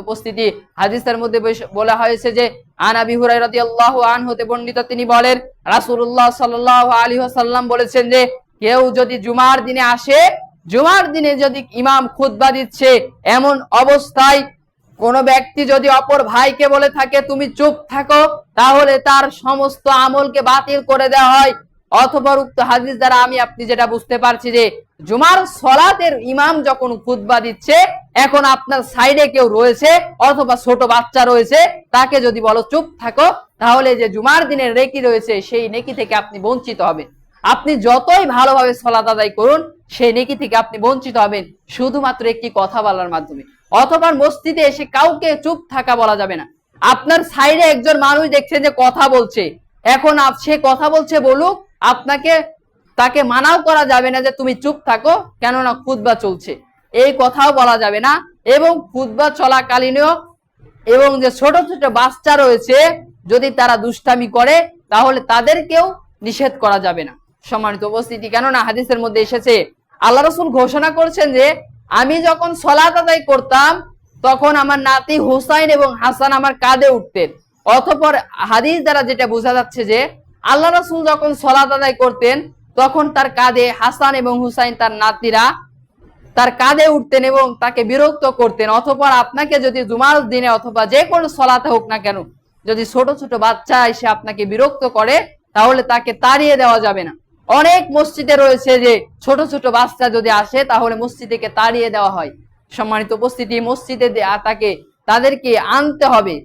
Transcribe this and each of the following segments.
উপস্থিতি হাদিসের মধ্যে বলা হয়েছে যে আন আবি হুরায়রা রাদিয়াল্লাহু আনহু হতে বর্ণিত, তিনি বলেন রাসূলুল্লাহ সাল্লাল্লাহু আলাইহি ওয়াসাল্লাম বলেছেন যে কেউ যদি জুমার দিনে আসে, জুমার দিনে যদি ইমাম খুতবা দিচ্ছে, এমন অবস্থায় কোন ব্যক্তি যদি অপর ভাইকে বলে থাকে তুমি চুপ থাকো, তাহলে তার সমস্ত আমলকে বাতিল করে দেওয়া হয়। অথবা উক্ত হাদিস দ্বারা আমি আপনি যেটা বুঝতে পারছি যে জুমার সালাতের ইমাম যখন খুতবা দিচ্ছে, এখন আপনার সাইডে কেউ রয়েছে অথবা ছোট বাচ্চা রয়েছে, তাকে যদি বলো চুপ থাকো, তাহলে যে জুমার দিনের নেকি রয়েছে সেই নেকি থেকে আপনি বঞ্চিত হবেন। আপনি যতই ভালোভাবে সালাত আদায় করুন, সেই নেকি থেকে আপনি বঞ্চিত হবেন শুধুমাত্র একটি কথা বলার মাধ্যমে। অথবা মসজিদে এসে কাউকে চুপ থাকা বলা যাবে না। আপনার সাইডে একজন মানুষ দেখছেন যে কথা বলছে, এখন সে কথা বলছে বলুক, আপনাকে তাকে মানাও করা যাবে না যে তুমি চুপ থাকো, কেননা খুতবা চলছে, এই কথাও বলা যাবে না। এবং খুতবা চলাকালীনও এবং যে ছোট ছোট বাচ্চা রয়েছে যদি তারা দুষ্টামি করে, তাহলে তাদেরকেও নিষেধ করা যাবে না। সম্মানিত উপস্থিতি, কেননা হাদিসের মধ্যে এসেছে আল্লাহ রাসূল ঘোষণা করেছেন যে আমি যখন সালাত আদায় করতাম তখন আমার নাতি হুসাইন এবং হাসান আমার কাঁধে উঠতেন। অতঃপর হাদিস দ্বারা যেটা বোঝা যাচ্ছে যে আল্লাহ রাসূল যখন সালাত আদায় করতেন তখন তার কাঁধে হাসান এবং হুসাইন তার নাতিরা তার কাঁধে উঠতেন এবং তাকে বিরক্ত করতেন। অতঃপর আপনাকে যদি জুমার দিনে অথবা যে কোনো সালাতে হোক না কেন, যদি ছোট ছোট বাচ্চা এসে আপনাকে বিরক্ত করে, তাহলে তাকে তাড়িয়ে দেওয়া যাবে না। অনেক মসজিদে রয়েছে যে ছোট ছোট বাচ্চা যদি আসে তাহলে মসজিদকে তাড়িয়ে দেওয়া হয়। সম্মানিত উপস্থিতি, মসজিদে তাদেরকে আনতে হবে,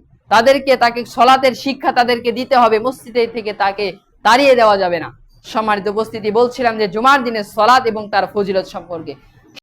তাকে সালাতের শিক্ষা তাদেরকে দিতে হবে, মসজিদে থেকে তাকে তাড়িয়ে দেওয়া যাবে না। সম্মানিত উপস্থিতি, বলছিলাম যে জুমার দিনের সালাত এবং তার ফজিলত সম্পর্কে।